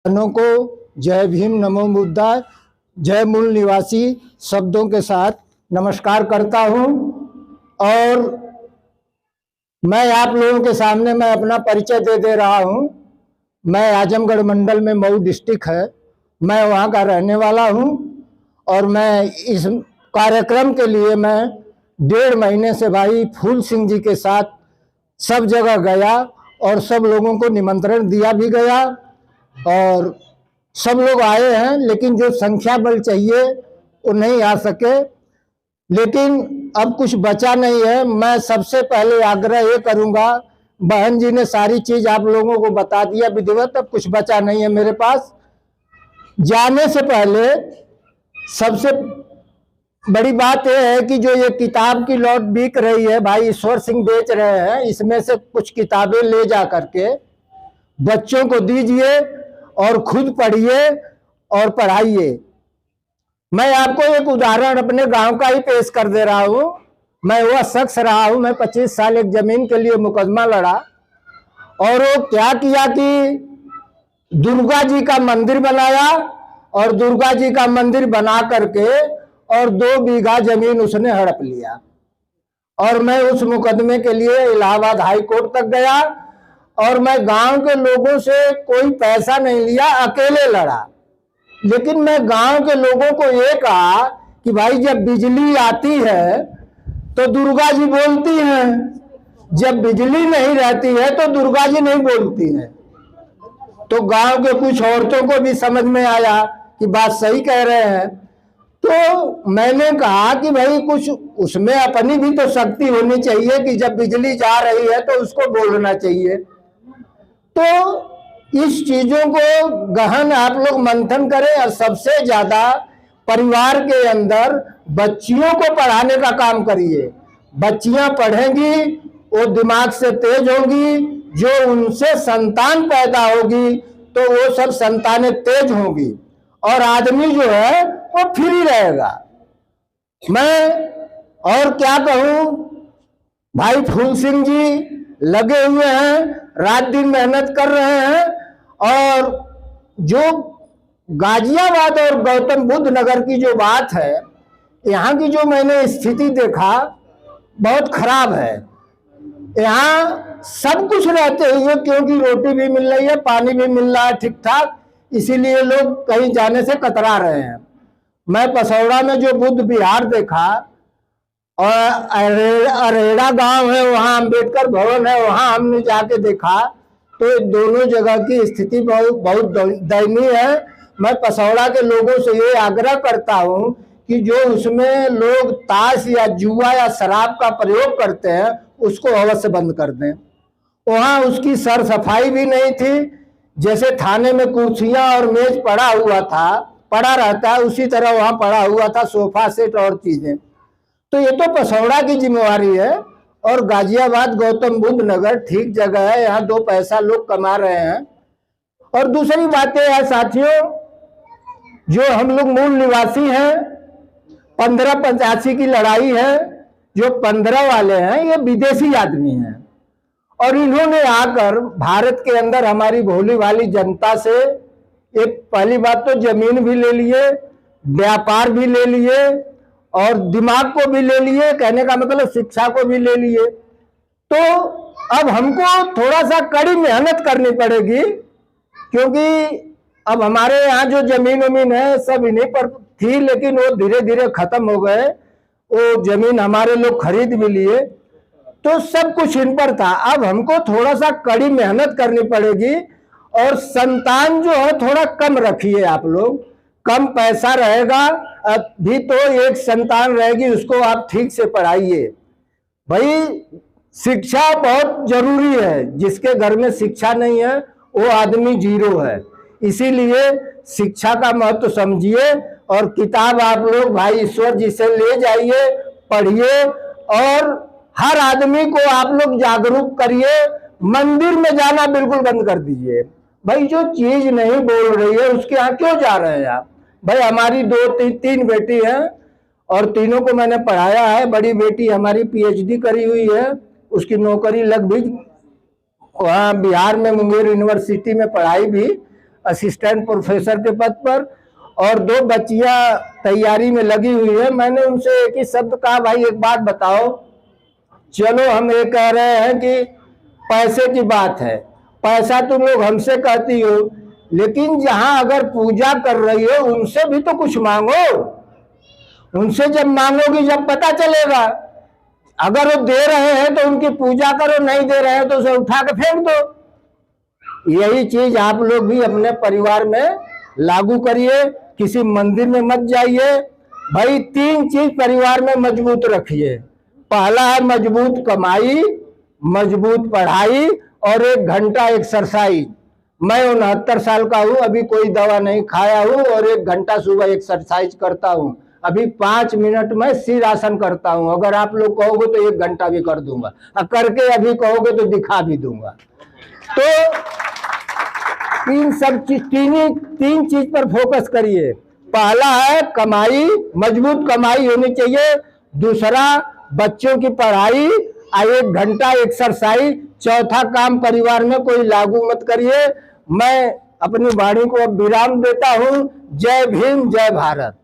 बहनों को जय भीम, नमो बुद्धा, जय मूल निवासी शब्दों के साथ नमस्कार करता हूं। और मैं आप लोगों के सामने अपना परिचय दे रहा हूं। मैं आजमगढ़ मंडल में मऊ डिस्ट्रिक्ट है, मैं वहां का रहने वाला हूं। और मैं इस कार्यक्रम के लिए मैं 1.5 महीने से भाई फूल सिंह जी के साथ सब जगह गया और सब लोगों को निमंत्रण दिया भी गया और सब लोग आए हैं, लेकिन जो संख्या बल चाहिए वो नहीं आ सके। लेकिन अब कुछ बचा नहीं है। मैं सबसे पहले आग्रह ये करूंगा, बहन जी ने सारी चीज आप लोगों को बता दिया विधिवत, अब कुछ बचा नहीं है मेरे पास। जाने से पहले सबसे बड़ी बात यह है कि जो ये किताब की लॉट बिक रही है, भाई ईश्वर सिंह बेच रहे हैं, इसमें से कुछ किताबें ले जा करके बच्चों को दीजिए और खुद पढ़िए और पढ़ाइए। मैं आपको एक उदाहरण अपने गांव का ही पेश कर दे रहा हूं। मैं वह शख्स रहा हूं, मैं 25 साल एक जमीन के लिए मुकदमा लड़ा और वो क्या किया कि दुर्गा जी का मंदिर बनाया और दुर्गा जी का मंदिर बना करके और 2 बीघा जमीन उसने हड़प लिया। और मैं उस मुकदमे के लिए इलाहाबाद हाई कोर्ट तक गया और मैं गांव के लोगों से कोई पैसा नहीं लिया, अकेले लड़ा। लेकिन मैं गांव के लोगों को ये कहा कि भाई जब बिजली आती है तो दुर्गा जी बोलती हैं, जब बिजली नहीं रहती है तो दुर्गा जी नहीं बोलती हैं। तो गांव के कुछ औरतों को भी समझ में आया कि बात सही कह रहे हैं। तो मैंने कहा कि भाई कुछ उसमें अपनी भी तो शक्ति होनी चाहिए कि जब बिजली जा रही है तो उसको बोलना चाहिए। तो इस चीजों को गहन आप लोग मंथन करें और सबसे ज्यादा परिवार के अंदर बच्चियों को पढ़ाने का काम करिए। बच्चियां पढ़ेंगी, वो दिमाग से तेज होंगी, जो उनसे संतान पैदा होगी तो वो सब संतानें तेज होंगी और आदमी जो है वो फ्री रहेगा। मैं और क्या कहूं, भाई फूल सिंह जी लगे हुए हैं, रात दिन मेहनत कर रहे हैं। और जो गाजियाबाद और गौतम बुद्ध नगर की जो बात है, यहाँ की जो मैंने स्थिति देखा बहुत खराब है। यहाँ सब कुछ रहते हुए, क्योंकि रोटी भी मिल रही है, पानी भी मिल रहा है ठीक ठाक, इसीलिए लोग कहीं जाने से कतरा रहे हैं। मैं पसौड़ा में जो बुद्ध विहार देखा और अरेड़ा गांव है, वहां अंबेडकर भवन है, वहां हमने जाके देखा तो दोनों जगह की स्थिति बहुत दयनीय है। मैं पसौड़ा के लोगों से ये आग्रह करता हूं कि जो उसमें लोग ताश या जुआ या शराब का प्रयोग करते हैं उसको अवश्य बंद कर दें। वहां उसकी सर सफाई भी नहीं थी। जैसे थाने में कुर्सियां और मेज पड़ा रहता है, उसी तरह वहां पड़ा हुआ था सोफा सेट और चीजें। तो ये तो पसौड़ा की जिम्मेवारी है। और गाजियाबाद गौतम बुद्ध नगर ठीक जगह है, यहाँ 2 पैसा लोग कमा रहे हैं। और दूसरी बात यह है साथियों, जो हम लोग मूल निवासी हैं, 1585 की लड़ाई है, जो 15 वाले हैं ये विदेशी आदमी हैं और इन्होंने आकर भारत के अंदर हमारी भोली भाली जनता से एक पहली बात तो जमीन भी ले लिए, व्यापार भी ले लिए और दिमाग को भी ले लिए, कहने का मतलब शिक्षा को भी ले लिए। तो अब हमको थोड़ा सा कड़ी मेहनत करनी पड़ेगी, क्योंकि अब हमारे यहाँ जो जमीन वमीन है सब इन्हीं पर थी, लेकिन वो धीरे धीरे खत्म हो गए। वो जमीन हमारे लोग खरीद भी लिए, तो सब कुछ इन पर था। अब हमको थोड़ा सा कड़ी मेहनत करनी पड़ेगी और संतान जो है थोड़ा कम रखिए आप लोग, कम पैसा रहेगा भी तो एक संतान रहेगी, उसको आप ठीक से पढ़ाइए। भाई शिक्षा बहुत जरूरी है, जिसके घर में शिक्षा नहीं है वो आदमी जीरो है। इसीलिए शिक्षा का महत्व समझिए और किताब आप लोग भाई ईश्वर जी से ले जाइए, पढ़िए और हर आदमी को आप लोग जागरूक करिए। मंदिर में जाना बिल्कुल बंद कर दीजिए। भाई जो चीज नहीं बोल रही है उसके यहाँ क्यों जा रहे हैं आप? भाई हमारी 2-3 बेटी हैं और तीनों को मैंने पढ़ाया है। बड़ी बेटी हमारी PhD करी हुई है, उसकी नौकरी लग भी, वहाँ बिहार में मुंगेर यूनिवर्सिटी में पढ़ाई भी असिस्टेंट प्रोफेसर के पद पर, और 2 बच्चियां तैयारी में लगी हुई है। मैंने उनसे एक ही शब्द कहा, भाई एक बात बताओ, चलो हम ये कह रहे हैं कि पैसे की बात है, पैसा तुम लोग हमसे कहती हो, लेकिन जहां अगर पूजा कर रही हो उनसे भी तो कुछ मांगो। उनसे जब मांगोगी जब पता चलेगा। अगर वो दे रहे हैं तो उनकी पूजा करो, नहीं दे रहे हैं तो उसे उठा के फेंक दो। यही चीज आप लोग भी अपने परिवार में लागू करिए। किसी मंदिर में मत जाइए भाई। 3 चीज परिवार में मजबूत रखिए। पहला है मजबूत कमाई, मजबूत पढ़ाई और 1 घंटा एक्सरसाइज। मैं 69 साल का हूं, अभी कोई दवा नहीं खाया हूं और 1 घंटा सुबह एक्सरसाइज करता हूं। अभी 5 मिनट में शीर्षासन करता हूं। अगर आप लोग कहोगे तो 1 घंटा भी कर दूंगा, और करके अभी कहोगे तो दिखा भी दूंगा। तो 3 चीज पर फोकस करिए। पहला है कमाई, मजबूत कमाई होनी चाहिए। दूसरा बच्चों की पढ़ाई, 1 घंटा एक्सरसाइज। चौथा काम परिवार में कोई लागू मत करिए। मैं अपनी वाणी को अब विराम देता हूं। जय भीम, जय भारत।